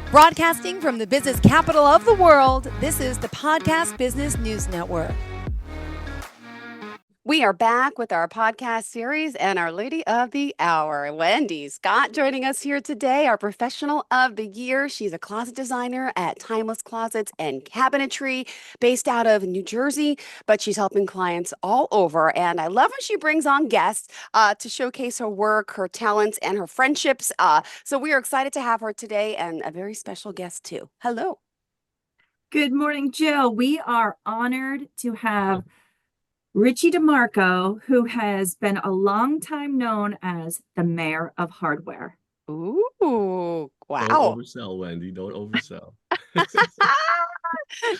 Broadcasting from the business capital of the world, this is the Podcast Business News Network. We are back with our podcast series and our Lady of the Hour, Wendy Scott, joining us here today, our Professional of the Year. She's a closet designer at Timeless Closets and Cabinetry, based out of New Jersey, but she's helping clients all over. And I love when she brings on guests to showcase her work, her talents, and her friendships. So we are excited to have her today, and a very special guest too. Hello. Good morning, Jill. We are honored to have Richie DeMarco, who has been a long time known as the Mayor of Hardware. Ooh, wow. Don't oversell, Wendy. Don't oversell. The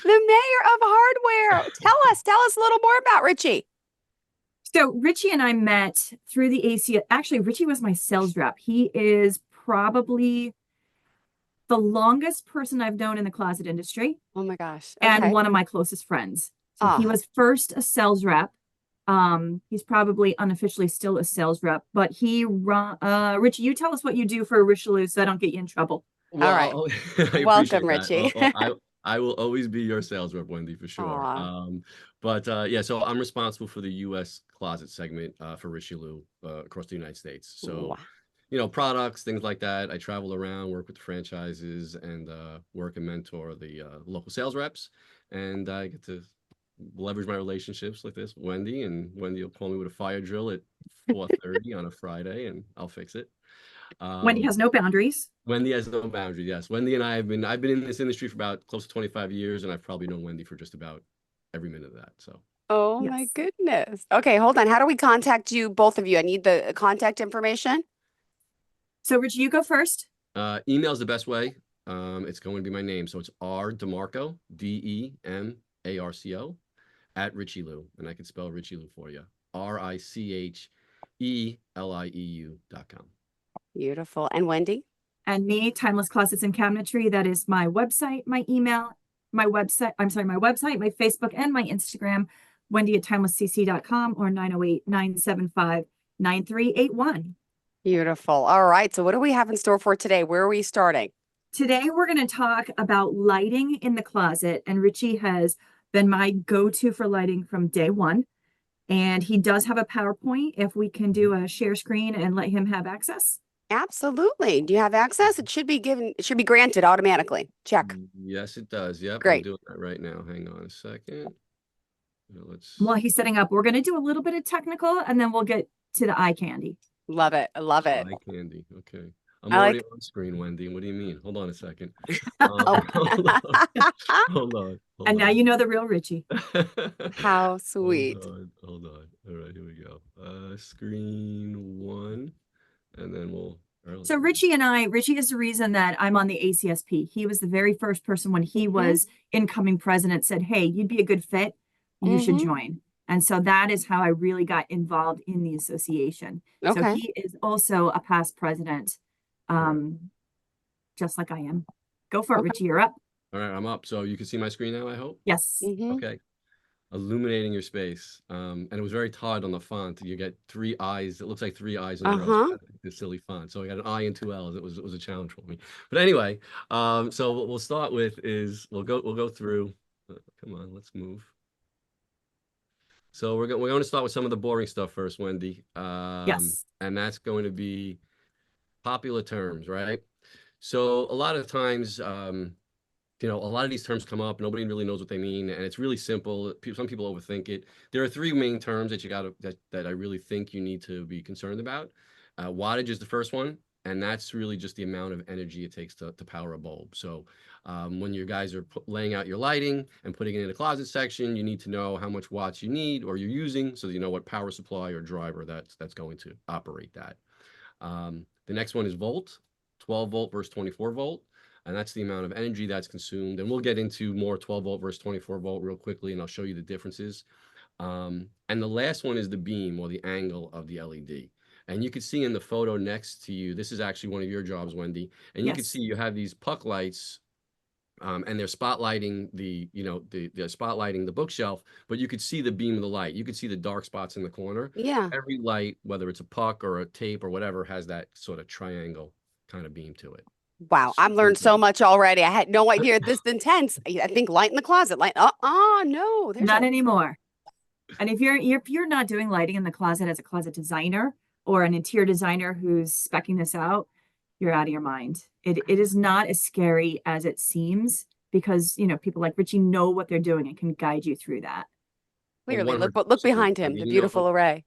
Mayor of Hardware. Tell us a little more about Richie. So Richie and I met through the AC. Actually, Richie was my sales rep. He is probably the longest person I've known in the closet industry. Oh my gosh. And one of my closest friends. So he was first a sales rep. He's probably unofficially still a sales rep, but Richie, you tell us what you do for Richelieu so I don't get you in trouble. Well, all right. Welcome, Richie. I will always be your sales rep, Wendy, for sure. Yeah, so I'm responsible for the U.S. closet segment for Richelieu across the United States. So, you know, products, things like that. I travel around, work with the franchises, and work and mentor the local sales reps. And I get to leverage my relationships like this, Wendy, and Wendy will call me with a fire drill at 4:30 on a Friday, and I'll fix it. Wendy has no boundaries. Wendy has no boundaries. Yes, Wendy and I've been in this industry for about close to 25 years, and I've probably known Wendy for just about every minute of that. So. Oh my goodness. Okay, hold on. How do we contact you, both of you? I need the contact information. So, Richie, you go first. Email is the best way. It's going to be my name, so it's R DeMarco, DEMARCO, at Richelieu, and I can spell Richelieu for you. RICHELIEU.com. Beautiful. And Wendy? And me, Timeless Closets and Cabinetry. That is my website, my email, my website, my Facebook, and my Instagram, Wendy at timelesscc.com or 908-975-9381. Beautiful. All right. So what do we have in store for today? Where are we starting? Today, we're going to talk about lighting in the closet. And Richie has been my go-to for lighting from day one. And he does have a PowerPoint if we can do a share screen and let him have access. Absolutely. Do you have access? It should be granted automatically. Check. Yes, it does. Yep. Great. I'm doing that right now. Hang on a second. While he's setting up, we're going to do a little bit of technical and then we'll get to the eye candy. Love it. I love it. Eye candy. Okay. I'm already on screen, Wendy. What do you mean? Hold on a second. Hold on. And now you know the real Richie. How sweet. Hold on. All right, here we go. Screen one, and then we'll. So Richie is the reason that I'm on the ACSP. He was the very first person when he was incoming president said, hey, you'd be a good fit. You should join. And so that is how I really got involved in the association. Okay. So he is also a past president, just like I am. Go for it, Richie. You're up. All right, I'm up. So you can see my screen now, I hope? Yes. Okay. Illuminating your space. And it was very tight on the font. You get 3 eyes. It looks like 3 eyes in a row. The silly font. So I got an I and 2 L's. It was a challenge for me. But anyway, so what we'll start with is we'll go through. Come on, let's move. So we're going to start with some of the boring stuff first, Wendy. Yes. And that's going to be popular terms, right? So a lot of times, you know, a lot of these terms come up. Nobody really knows what they mean, and it's really simple. Some people overthink it. There are 3 main terms that I really think you need to be concerned about. Wattage is the first one, and that's really just the amount of energy it takes to power a bulb. So when you guys are laying out your lighting and putting it in a closet section, you need to know how much watts you need or you're using, so that you know what power supply or driver that's going to operate that. The next one is volt, 12 volt versus 24 volt. And that's the amount of energy that's consumed. And we'll get into more 12 volt versus 24 volt real quickly, and I'll show you the differences. And the last one is the beam or the angle of the LED. And you can see in the photo next to you, this is actually one of your jobs, Wendy. And you can see you have these puck lights, and they're spotlighting they're spotlighting the bookshelf, but you could see the beam of the light. You could see the dark spots in the corner. Yeah. Every light, whether it's a puck or a tape or whatever, has that sort of triangle kind of beam to it. Wow, I've Super learned so intense. much already. I had no idea this intense. I think light in the closet, light. No, there's Not a. anymore. And if you're not doing lighting in the closet as a closet designer or an interior designer who's specking this out, you're out of your mind. It is not as scary as it seems because, people like Richie know what they're doing and can guide you through that. Clearly, look 100%. behind I him, mean, the beautiful array.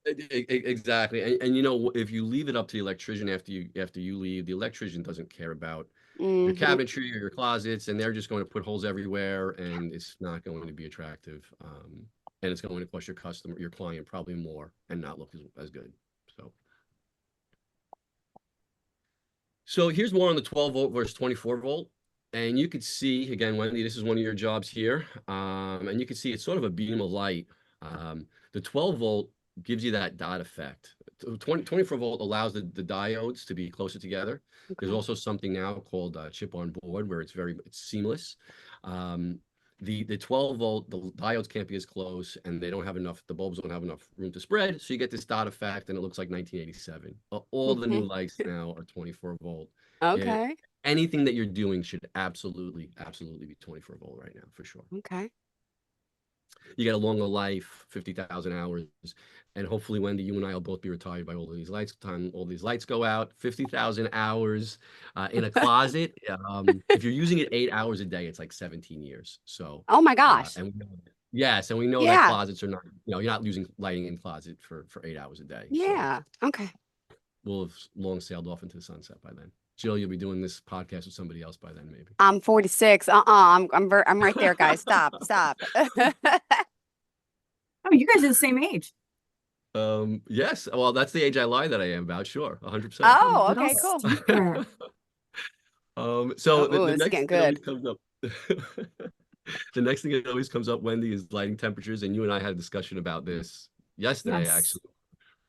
Exactly. And if you leave it up to the electrician after you leave, the electrician doesn't care about your Hmm. cabinetry or your closets, and they're just going to put holes everywhere, and it's not going to be attractive. And it's going to cost your client probably more and not look as good. So here's more on the 12 volt versus 24 volt. And you could see, again, Wendy, this is one of your jobs here. And you can see it's sort of a beam of light. The 12 volt gives you that dot effect. 24 volt allows the diodes to be closer together. There's Okay. also something now called chip on board where it's seamless. The 12 volt, the diodes can't be as close and the bulbs don't have enough room to spread. So you get this dot effect and it looks like 1987. All the new lights now are 24 volt. It, Okay. anything that you're doing should absolutely be 24 volt right now, for sure. Okay. You get a longer life, 50,000 hours. And hopefully, Wendy, you and I will both be retired by all of these lights. Time all these lights go out, 50,000 hours in a closet. If you're using it 8 hours a day, it's like 17 years. So, Oh my gosh. and we know that. Yes, and we know that Yeah. closets are not, you're not using lighting in closet for 8 hours a day. Yeah. Okay. We'll have long sailed off into the sunset by then. Jill, you'll be doing this podcast with somebody else by then, maybe. I'm 46. I'm right there, guys. Stop. Oh, you guys are the same age. Yes. Well, that's the age I lied that I am about. Sure. 100%. Oh, Little okay, cool. stinker. So Oh, the this is next getting thing that always good. comes up, the next thing that always comes up, Wendy, is lighting temperatures. And you and I had a discussion about this yesterday, Yes. actually,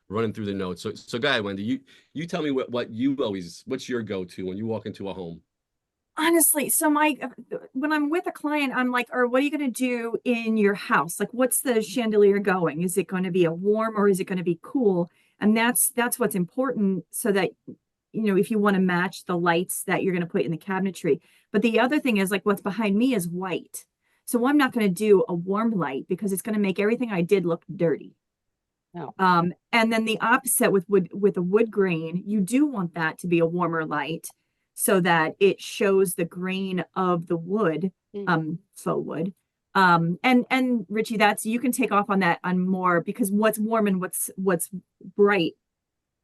running through the notes. So go ahead, Wendy. You tell me what's your go-to when you walk into a home? Honestly, so when I'm with a client, I'm like, or what are you going to do in your house? Like, what's the chandelier going? Is it going to be a warm or is it going to be cool? And that's what's important so that, if you want to match the lights that you're going to put in the cabinetry. But the other thing is like what's behind me is white. So I'm not going to do a warm light because it's going to make everything I did look dirty. No. And then the opposite with a wood grain, you do want that to be a warmer light so that it shows the grain of the wood, faux wood. And Richie, you can take off on that on more because what's warm and what's bright,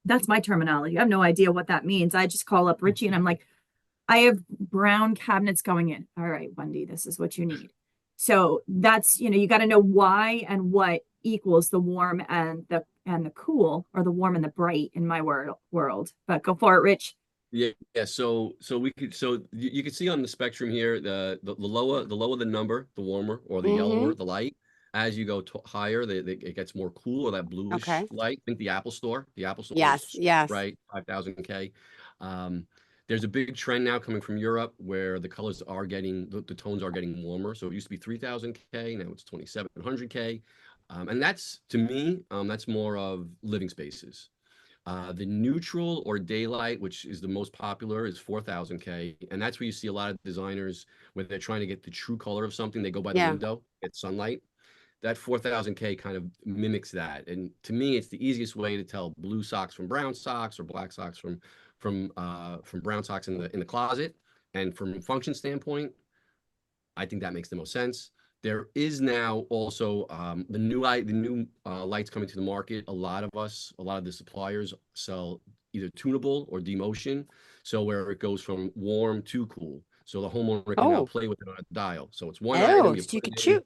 that's my terminology. I have no idea what that means. I just call up Richie and I'm like, I have brown cabinets going in. All right, Wendy, this is what you need. So that's, you got to know why and what equals the warm and the cool, or the warm and the bright in my world. But go for it, Rich. Yeah. So you can see on the spectrum here, the lower the number, the warmer, or the yellower the light. As you go higher, it gets more cool, or that bluish light. Think the Apple Store. The Apple Store Yes. right, 5,000 K. There's a big trend now coming from Europe where the colors are getting, the tones are getting warmer. So it used to be 3,000 K, now it's 2,700 K. And that's, to me, that's more of living spaces. The neutral or daylight, which is the most popular, is 4,000 K. And that's where you see a lot of designers, when they're trying to get the true color of something, they go by the window, get sunlight. That 4,000 K kind of mimics that. And to me, it's the easiest way to tell blue socks from brown socks, or black socks from brown socks in the closet. And from a function standpoint, I think that makes the most sense. There is now also the new lights coming to the market. A lot of the suppliers sell either tunable or demotion, so where it goes from warm to cool. So the homeowner can now play with it on a dial. So it's one item. So you can choose.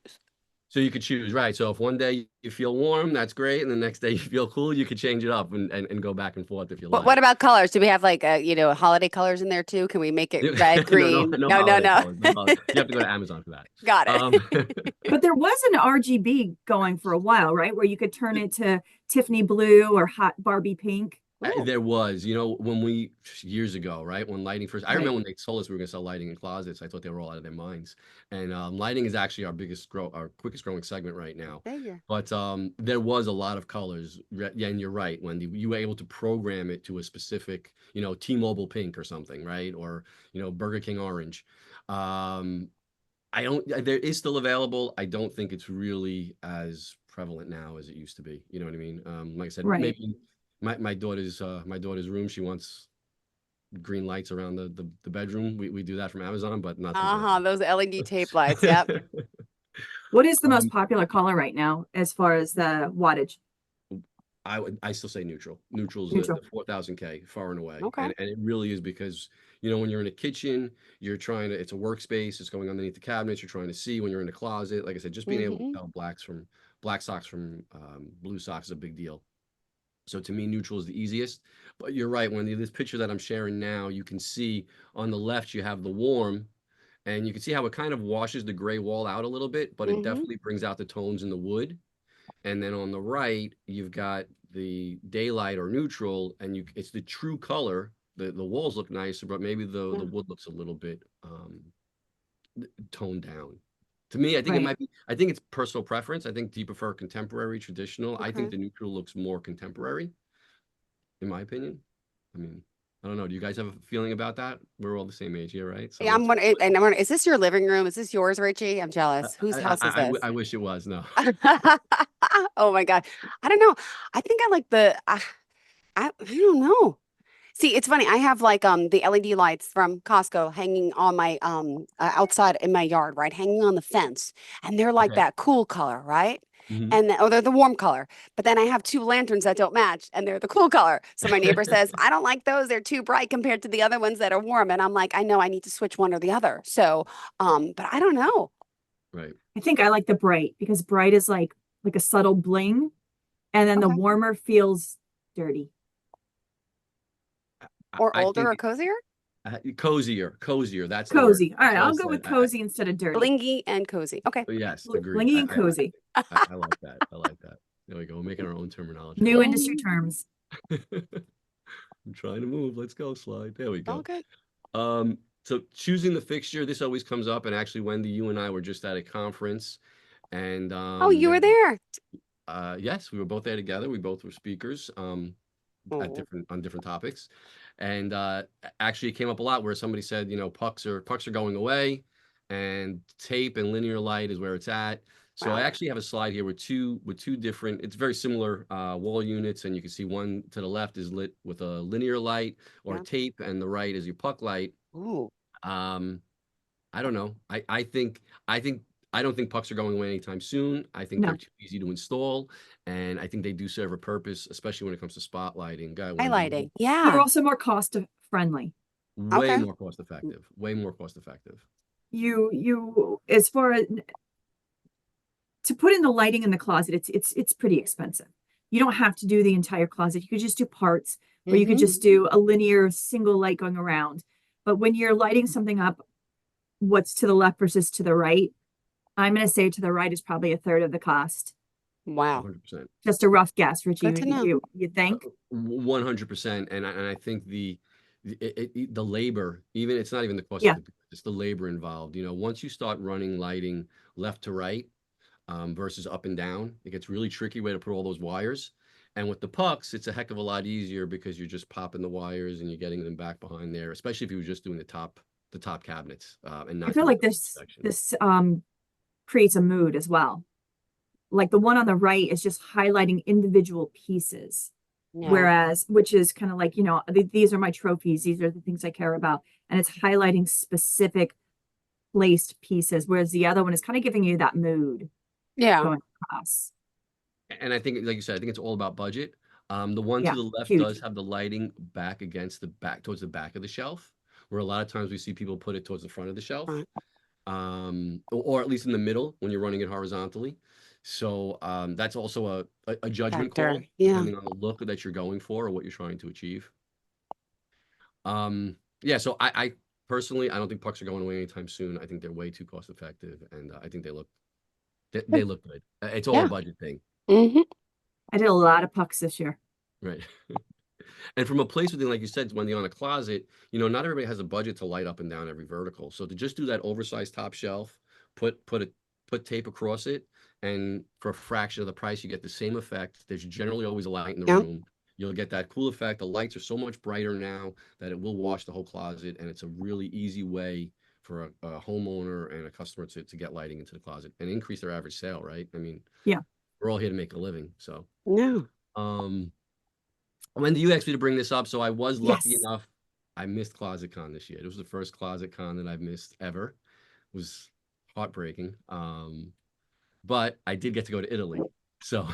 So you could choose, right? So if one day you feel warm, that's great, and the next day you feel cool, you could change it up and go back and forth if you like. What about colors? Do we have like holiday colors in there too? Can we make it red, green? No. No. Colors. You have to go to Amazon for that. Got it. But there was an RGB going for a while, right? Where you could turn it to Tiffany blue or hot Barbie pink. Ooh. There was, when years ago, right? When lighting first, I Right. remember when they told us we were going to sell lighting in closets, I thought they were all out of their minds. And lighting is actually our quickest growing segment right now. Figure. But there was a lot of colors. Yeah, and you're right, Wendy. You were able to program it to a specific, T-Mobile pink or something, right? Or, Burger King orange. There is still available. I don't think it's really as prevalent now as it used to be. You know what I mean? Like I said, Right. maybe my daughter's room, she wants green lights around the bedroom. We do that from Amazon, but not too Uh-huh, those LED tape lights. Yep. bad. What is the most Um, popular color right now as far as the wattage? I still say neutral. Neutral's the Neutral. 4000K far and away. Okay. And it really is because, when you're in a kitchen, it's a workspace, it's going underneath the cabinets, you're trying to see when you're in the closet. Like I said, just being able to Mm-hmm. tell black socks from blue socks is a big deal. So to me, neutral is the easiest. But you're right, Wendy, this picture that I'm sharing now, you can see on the left, you have the warm, and you can see how it kind of washes the gray wall out a little bit, but it Mm-hmm. definitely brings out the tones in the wood. And then on the right, you've got the daylight or neutral, and it's the true color. The walls look nicer, but maybe the wood looks a little bit toned down. To me, I think it Right. might be. I think it's personal preference. I think, do you prefer contemporary, traditional? I think Okay. the neutral looks more contemporary, in my opinion. I mean, I don't know. Do you guys have a feeling about that? We're all the same age here, right? So Yeah, I'm wondering, and I'm wondering, is this your living room? Is this yours, Richie? I'm jealous. Whose house is this? I wish it was. No. Oh my God. I don't know. I think I like I don't know. See, it's funny. I have like the LED lights from Costco hanging on my outside in my yard, right? Hanging on the fence. And they're like Okay. that cool color, right? Mhm. And they're the warm color. But then I have two lanterns that don't match and they're the cool color. So my neighbor says, I don't like those. They're too bright compared to the other ones that are warm. And I'm like, I know I need to switch one or the other. So but I don't know. Right. I think I like the bright because bright is like a subtle bling, and then the Okay. warmer feels dirty. Or I older think or cozier? cozier. That's the word. Cozy. All right, That's what I I'll go said. with cozy instead of dirty. Blingy and cozy. Okay. Yes, agreed. Blingy and cozy. I like that. I like that. There we go. We're making our own terminology. New industry terms. I'm trying to move. Let's go, slide. There we All go. good. So choosing the fixture, this always comes up. And actually, Wendy, you and I were just at a conference, and Oh, you were there. yes, we were both there together. We both were speakers Oh, on different topics, and actually, it came up a lot where somebody said, pucks are going away, and tape and linear light is where it's at. So I wow. actually have a slide here with two different. It's very similar wall units, and you can see one to the left is lit with a linear light or Yeah. tape, and the right is your puck light. Ooh. Um, I don't know. I don't think pucks are going away anytime soon. I think they're No. too easy to install, and I think they do serve a purpose, especially when it comes to spotlighting. Guy, Wendy, Highlighting. They're Yeah. also more cost friendly. way Okay. more cost effective. Way more cost effective. You as far as to put in the lighting in the closet, it's pretty expensive. You don't have to do the entire closet. You could just do parts, or you could Mhm. just do a linear single light going around. But when you're lighting something up, what's to the left versus to the right, I'm going to say to the right is probably a third of the cost. Wow. 100%. Just a rough guess, Richie. Good to know. You think? 100%. And I think the labor, even it's not even the cost Yeah. of it's the labor involved. Once you start running lighting left to right versus up and down, it gets really tricky way to put all those wires. And with the pucks, it's a heck of a lot easier because you're just popping the wires and you're getting them back behind there, especially if you were just doing the top cabinets and not I feel doing like the this section. creates a mood as well. Like the one on the right is just highlighting individual pieces. Yeah. Whereas, which is kind of like, these are my trophies. These are the things I care about. And it's highlighting specific placed pieces. Whereas the other one is kind of giving you that mood Yeah. going across. And I think, like you said, I think it's all about budget. The one Yeah, to the left huge. does have the lighting back against towards the back of the shelf, where a lot of times we see people put it towards the front of the shelf, Right. or at least in the middle when you're running it horizontally. So that's also a judgment Factor. call, Yeah. depending on the look that you're going for or what you're trying to achieve. Yeah, so I personally, I don't think pucks are going away anytime soon. I think they're way too cost effective, and I think they look good. It's all a Yeah. budget thing, Mm-hmm. I did a lot of pucks this year. right? And from a place within, like you said, when you're on a closet, you know, not everybody has a budget to light up and down every vertical. So to just do that oversized top shelf, put tape across it, and for a fraction of the price, you get the same effect. There's generally always a light in the Yeah. room. You'll get that cool effect. The lights are so much brighter now that it will wash the whole closet, and it's a really easy way for a homeowner and a customer to get lighting into the closet and increase their average sale, right? I mean, Yeah. we're all here to make a living. So, No. Wendy, you asked me to bring this up, so I was lucky Yes. enough. I missed ClosetCon this year. It was the first ClosetCon that I've missed ever. It was heartbreaking. But I did get to go to Italy. So,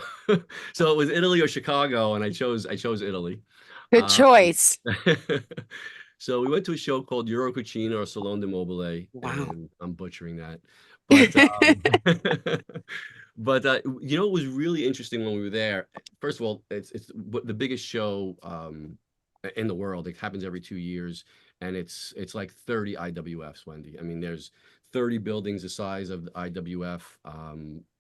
so it was Italy or Chicago, and I chose Italy. Good choice. So we went to a show called Euro Cucina or Salone de Mobile, Wow. and I'm butchering that. But but you know, it was really interesting when we were there. First of all, it's the biggest show in the world. It happens every 2 years, and it's like 30 IWFs, Wendy. I mean, there's 30 buildings the size of the IWF,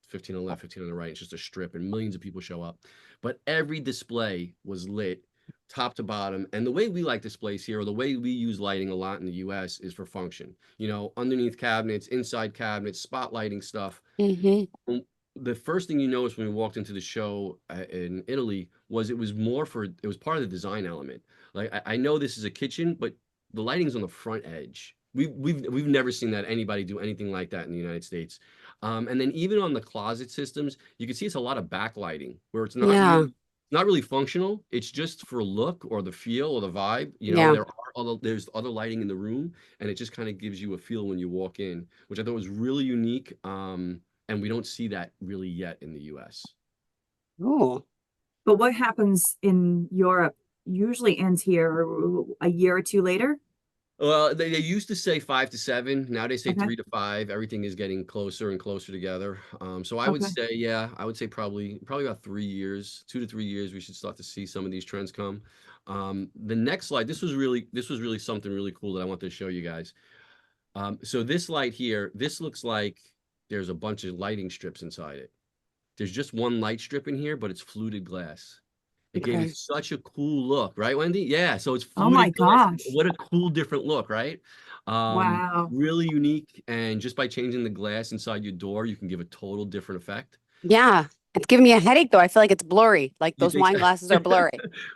15 on the left, 15 on the right. It's just a strip, and millions of people show up. But every display was lit top to bottom. And the way we like displays here, or the way we use lighting a lot in the US, is for function. You know, underneath cabinets, inside cabinets, spotlighting stuff. Mm-hmm. The first thing you noticed when we walked into the show in Italy was it was part of the design element. Like I know this is a kitchen, but the lighting's on the front edge. We've never seen that anybody do anything like that in the United States. And then even on the closet systems, you can see it's a lot of backlighting where it's not really functional. It's just for look or the feel or the vibe. You know, there's other lighting in the room, and it just kind of gives you a feel when you walk in, which I thought was really unique. And we don't see that really yet in the US. Oh. But what happens in Europe usually ends here a year or two later. Well, they used to say 5 to 7. Now they say Okay. 3 to 5. Everything is getting closer and closer together. So I would Okay. say, yeah, I would say probably about 3 years, 2 to 3 years, we should start to see some of these trends come. The next slide, this was really something really cool that I wanted to show you guys. So this light here, this looks like there's a bunch of lighting strips inside it. There's just one light strip in here, but it's fluted glass. It gave it such a cool look, right, Wendy? Yeah, so it's Oh my fluted glass. gosh. What a cool different look, right? Wow. Really unique. And just by changing the glass inside your door, you can give a total different effect. Yeah. It's giving me a headache though. I feel like it's blurry. Like You those think wine so? glasses are blurry.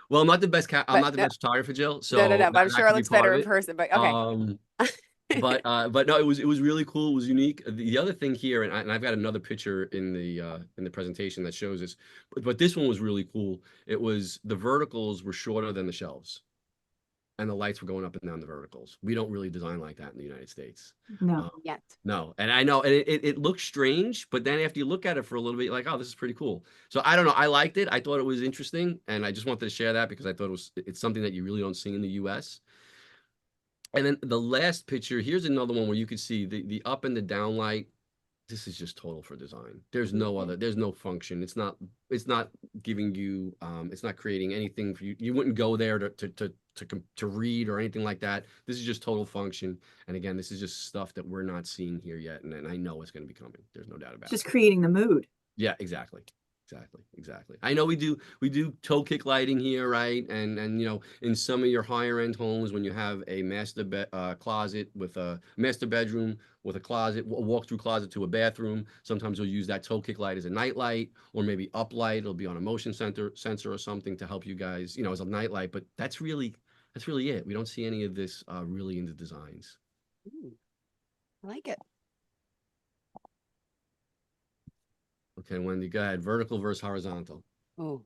Well, I'm not the best I'm But not the no, best photographer, Jill. So but I'm sure it could be looks better part of in it. person. But okay. But no, it was really cool. It was unique. The other thing here, and I've got another picture in the presentation that shows this, but this one was really cool. It was the verticals were shorter than the shelves, and the lights were going up and down the verticals. We don't really design like that in the United States. No. Yet. No, and I know, and it looks strange, but then after you look at it for a little bit, you're like, oh, this is pretty cool. So I don't know. I liked it. I thought it was interesting, and I just wanted to share that because I thought it's something that you really don't see in the U.S. And then the last picture, here's another one where you could see the up and the down light. This is just total for design. There's no function. It's not giving you, it's not creating anything for you. You wouldn't go there to read or anything like that. This is just total function. And again, this is just stuff that we're not seeing here yet. And I know it's going to be coming. There's no doubt about it. Just creating the mood. Yeah, exactly. I know we do toe kick lighting here, right? And you know, in some of your higher end homes, when you have a master closet with a master bedroom with a closet, a walk-through closet to a bathroom, sometimes you'll use that toe kick light as a night light, or maybe up light. It'll be on a motion sensor or something to help you guys, you know, as a night light. But that's really it. We don't see any of this really in the designs. I like it. Okay, Wendy, go ahead. Vertical versus horizontal. Oh.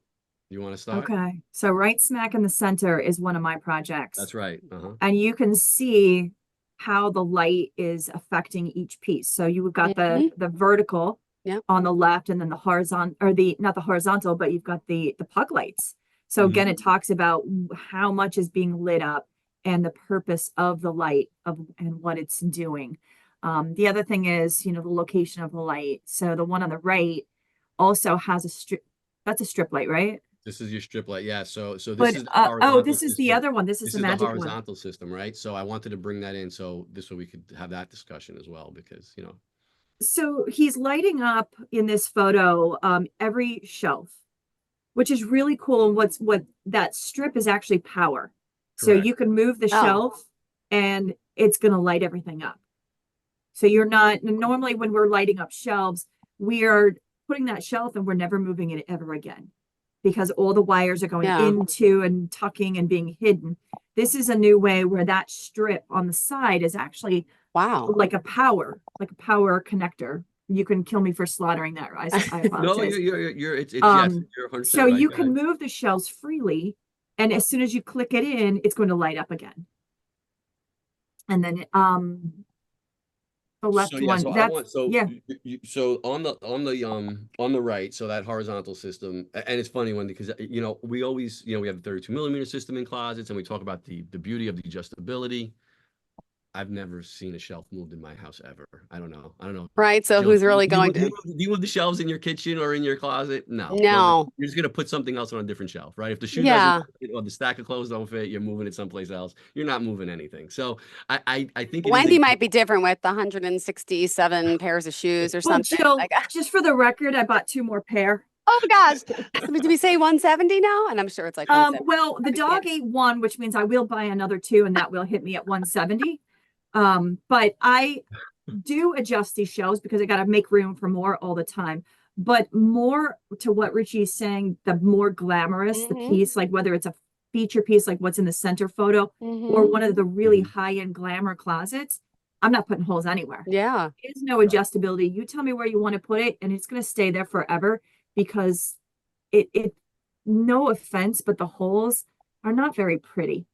You want to start? Okay. So right smack in the center is one of my projects. That's right. And you can see how the light is affecting each piece. So you've got the vertical on the left, and then the horizontal, or not the horizontal, but you've got the puck lights. So again, it talks about how much is being lit up and the purpose of the light and what it's doing. The other thing is, you know, the location of the light. So the one on the right also has a strip. That's a strip light, right? This is your strip light. Yeah. So this But is the horizontal this is system. the other one. This is the magic the one. horizontal system, right? So I wanted to bring that in so this way we could have that discussion as well, because, you know. So he's lighting up in this photo every shelf. which is really cool. And what that strip is actually power. So Correct. you can move the Oh. shelf and it's going to light everything up. So you're not, normally when we're lighting up shelves, we are putting that shelf and we're never moving it ever again because all the wires are going Yeah. into and tucking and being hidden. This is a new way where that strip on the side is actually Wow. like a power connector. You can kill me for slaughtering that. I No, apologize. it's yes, you're 100% So right. you Go can ahead. move the shelves freely, and as soon as you click it in, it's going to light up again. And then the left So yeah, one, so I that's want so yeah. so on the right, so that horizontal system, and it's funny one because we always we have the 32mm system in closets, and we talk about the beauty of the adjustability. I've never seen a shelf moved in my house ever. I don't know. Right. So Jill, who's really do you, going do you, to? do you move the shelves in your kitchen or in your closet? No. No. You're just gonna put something else on a different shelf, right? If the shoe doesn't Yeah. fit or the stack of clothes don't fit, you're moving it someplace else. You're not moving anything. So I think it is Wendy a might be different with the 167 pairs of shoes or Well, something. Jill, Like, just for the record, I bought 2 more pair. oh gosh. Did we say 170 now? And I'm sure it's like 170. Well, the dog ate 1, which means I will buy another 2, and that will hit me at 170. But I do adjust these shelves because I got to make room for more all the time. But more to what Richie's saying, the more glamorous the piece, like whether it's a feature piece, like what's in the center photo, or one of the really high-end glamour closets, I'm not putting holes anywhere. Yeah. There's no adjustability. You tell me where you want to put it, and it's going to stay there forever because it no offense, but the holes are not very pretty.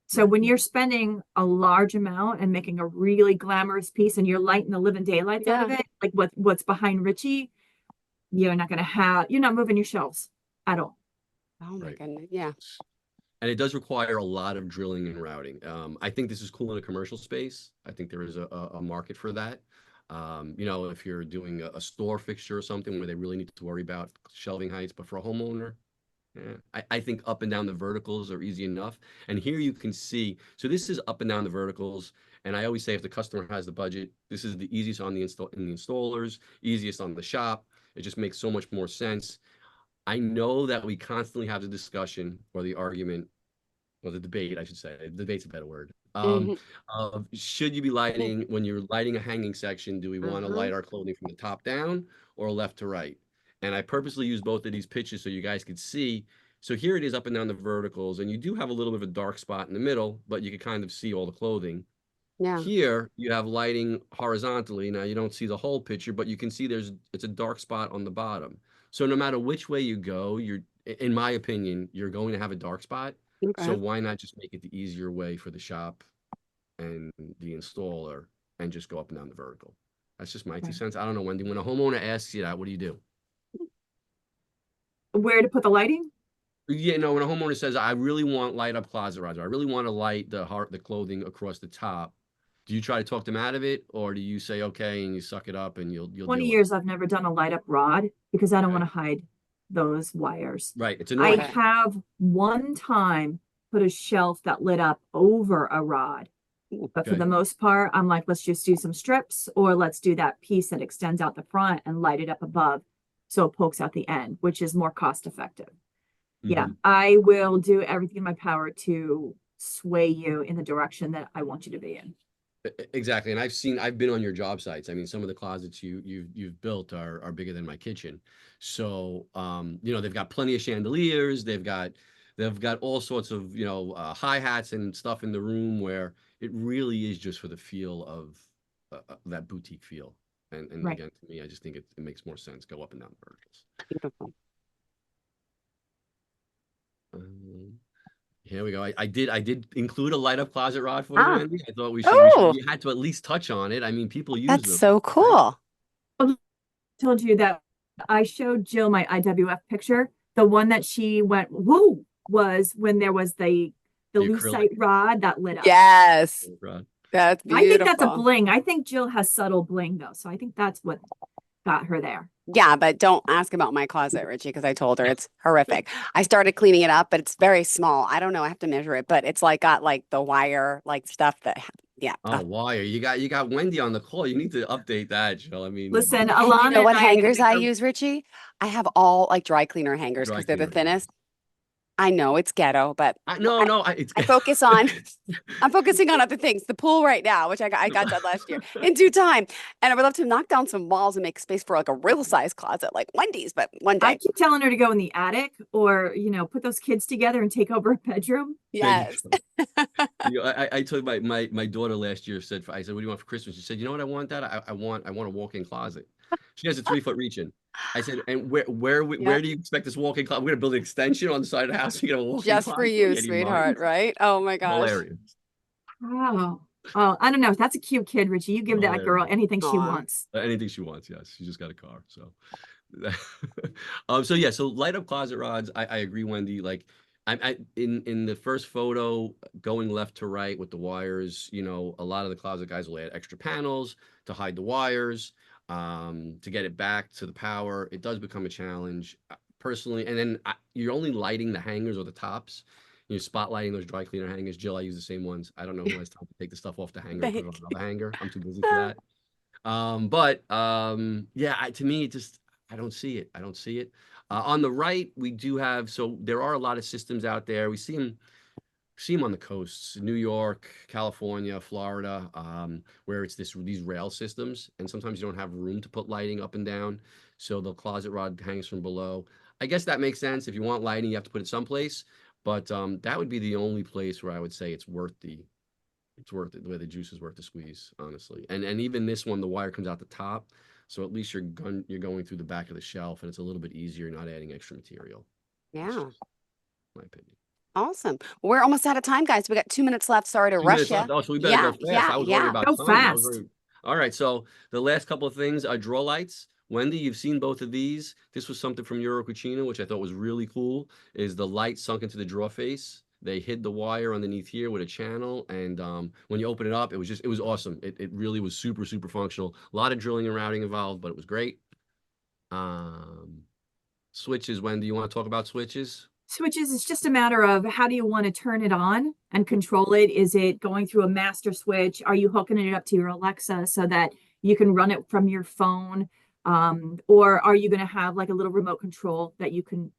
So when you're spending a large amount and making a really glamorous piece and you're lighting the living daylights out of it, like what's behind Richie, you're not moving your shelves at all. Oh my Right. goodness. Yeah. And it does require a lot of drilling and routing. I think this is cool in a commercial space. I think there is a market for that. If you're doing a store fixture or something where they really need to worry about shelving heights, but for a homeowner, I think up and down the verticals are easy enough. And here you can see, so this is up and down the verticals. And I always say if the customer has the budget, this is the easiest on the installers, easiest on the shop. It just makes so much more sense. I know that we constantly have the discussion or the argument, or the debate, I should say. The debate's a better word. Of should you be lighting, when you're lighting a hanging section, do we want to light our clothing from the top down or left to right? And I purposely use both of these pictures so you guys could see. So here it is up and down the verticals, and you do have a little bit of a dark spot in the middle, but you can kind of see all the clothing. Yeah. Here you have lighting horizontally. Now you don't see the whole picture, but you can see it's a dark spot on the bottom. So no matter which way you go, in my opinion, you're going to have a dark spot. Okay. So why not just make it the easier way for the shop and the installer and just go up and down the vertical? That's just my 2 cents. I don't know, Wendy, when a homeowner asks you that, what do you do? Where to put the lighting? Yeah, no, when a homeowner says, I really want light up closet riser, I really want to light the clothing across the top. Do you try to talk them out of it, or do you say, okay, and you suck it up and you'll 20 deal years I've never done a light up rod because I don't want to hide those wires. Right. It's I annoying. have one time put a shelf that lit up over a rod. But for the most part, I'm like, let's just do some strips, or let's do that piece that extends out the front and light it up above so it pokes out the end, which is more cost effective. Yeah, I will do everything in my power to sway you in the direction that I want you to be in. Exactly. And I've been on your job sites. I mean, some of the closets you've built are bigger than my kitchen. So, they've got plenty of chandeliers. They've got all sorts of, hi-hats and stuff in the room where it really is just for the feel of that boutique feel. And again, to me, I just think it makes more sense. Go up and down the verticals. Beautiful. Here we go. I did include a light up closet rod for you, Wendy. I thought we had to at least touch on it. I mean, people use them. That's so cool. I told you that I showed Jill my IWF picture. The one that she went, whoa, was when there was the lucite rod that lit up. Yes. That's beautiful. I think that's a bling. I think Jill has subtle bling though. So I think that's what got her there. Yeah, but don't ask about my closet, Richie, because I told her it's horrific. I started cleaning it up, but it's very small. I don't know. I have to measure it, but it's like got like the wire, like stuff that Yeah. Oh, wire. You got Wendy on the call. You need to update that, Jill. I mean, Listen, And Alana you know what and I hangers I are- use, Richie? I have all like dry cleaner hangers dry because they're the cleaner. thinnest. I know it's ghetto, but No, it's I focus on I'm focusing on other things. The pool right now, which I got done last year in due time. And I would love to knock down some walls and make space for like a real size closet like Wendy's, but one I day. keep telling her to go in the attic or, put those kids together and take over a bedroom. Yes. I told my daughter last year I said, what do you want for Christmas? She said, you know what I want, Dad? I want a walk-in closet. She has a 3-foot reach-in. I said, and where do you expect this walk-in closet? We're gonna build an extension on the side of the house. You get a walk-in Just closet. for you, sweetheart, right? Oh my gosh. Hilarious. Oh, I don't know. That's a cute kid, Richie. You give that girl anything she Aw. wants. Anything she wants, yes. She just got a car, so. So light up closet rods. I agree, Wendy. Like, in the first photo, going left to right with the wires, a lot of the closet guys will add extra panels to hide the wires, to get it back to the power. It does become a challenge, personally. And then you're only lighting the hangers or the tops. You're spotlighting those dry cleaner hangers. Jill, I use the same ones. I don't know who has time to take the stuff off the hanger and put it on another hanger. I'm too busy for that. To me, it just, I don't see it. On the right, we do have, so there are a lot of systems out there. We see them on the coasts, New York, California, Florida, where it's these rail systems, and sometimes you don't have room to put lighting up and down, so the closet rod hangs from below. I guess that makes sense. If you want lighting, you have to put it someplace, but that would be the only place where I would say it's worth it, where the juice is worth the squeeze, honestly. And even this one, the wire comes out the top, so at least you're going through the back of the shelf, and it's a little bit easier, not adding extra material. Yeah. My opinion. Awesome. We're almost out of time, guys. We got 2 minutes left. Sorry to 2 rush minutes you. left. Oh, so we better go fast. I was worried about Go time. fast. All right. So the last couple of things, draw lights. Wendy, you've seen both of these. This was something from Euro Cucina, which I thought was really cool, is the light sunk into the draw face. They hid the wire underneath here with a channel, and when you open it up, it was awesome. It really was super, super functional. A lot of drilling and routing involved, but it was great. Switches, Wendy, you want to talk about switches? Switches, it's just a matter of how do you want to turn it on and control it? Is it going through a master switch? Are you hooking it up to your Alexa so that you can run it from your phone? Or are you going to have like a little remote control that you can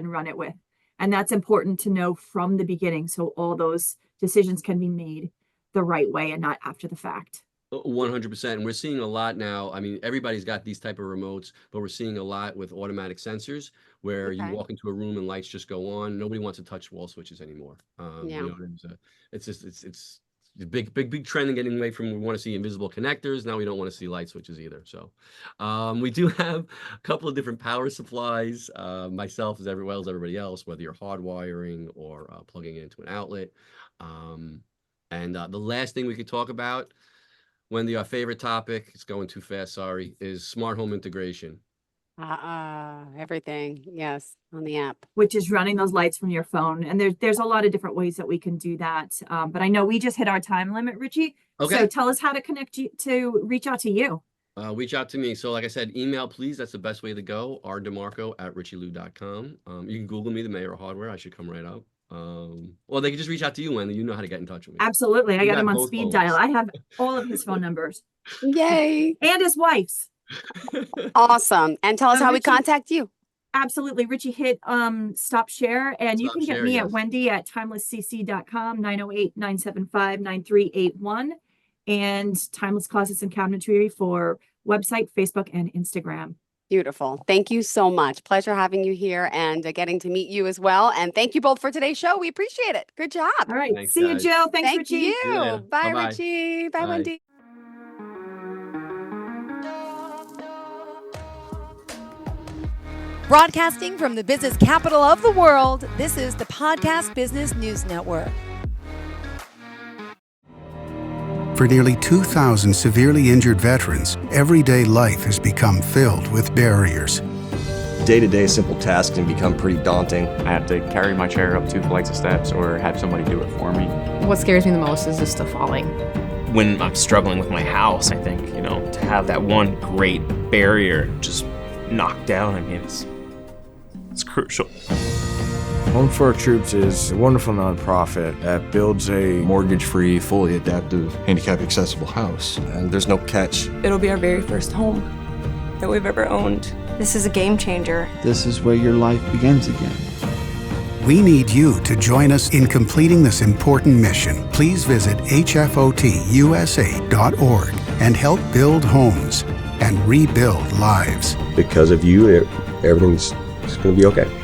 run it with? And that's important to know from the beginning, so all those decisions can be made the right way and not after the fact. 100%. And we're seeing a lot now. I mean, everybody's got these type of remotes, but we're seeing a lot with automatic sensors where you walk into a room and lights just go on. Nobody wants to touch wall switches anymore. It's a big trend in getting away from, we want to see invisible connectors. Now we don't want to see light switches either. So we do have a couple of different power supplies, myself as well as everybody else, whether you're hardwiring or plugging it into an outlet. The last thing we could talk about, Wendy, our favorite topic, it's going too fast, sorry, is smart home integration. Everything, yes, on the app. Which is running those lights from your phone. And there's a lot of different ways that we can do that. But I know we just hit our time limit, Richie. Okay. So tell us how to connect you, to reach out to you. Reach out to me. So like I said, email, please. That's the best way to go. rdemarco@richielou.com. You can Google me, the Mayor of Hardware. I should come right up. Or they can just reach out to you, Wendy. You know how to get in touch with me. Absolutely. I got him on both speed phones. dial. I have all of his phone numbers. Yay. And his wife's. Awesome. And tell us how we Richie, contact you. Absolutely. Richie, hit stop share, and you can get share, me yes. at Wendy at timelesscc.com, 908-975-9381, and Timeless Closets and Cabinetry for website, Facebook, and Instagram. Beautiful. Thank you so much. Pleasure having you here and getting to meet you as well. And thank you both for today's show. We appreciate it. Good job. All right. Thanks, See guys. you, Jill. Thanks, Thank Richie. you. See you later. Bye, Bye-bye. Richie. Bye, Bye. Wendy. Broadcasting from the business capital of the world, this is the Podcast Business News Network. For nearly 2,000 severely injured veterans, everyday life has become filled with barriers. Day-to-day simple tasks can become pretty daunting. I have to carry my chair up 2 flights of steps or have somebody do it for me. What scares me the most is just the falling. When I'm struggling with my house, I think, to have that one great barrier just knocked down, it's crucial. Home for Our Troops is a wonderful nonprofit that builds a mortgage-free, fully adaptive, handicap-accessible house. And there's no catch. It'll be our very first home that we've ever owned. This is a game changer. This is where your life begins again. We need you to join us in completing this important mission. Please visit hfotusa.org and help build homes and rebuild lives. Because of you, everything's going to be okay.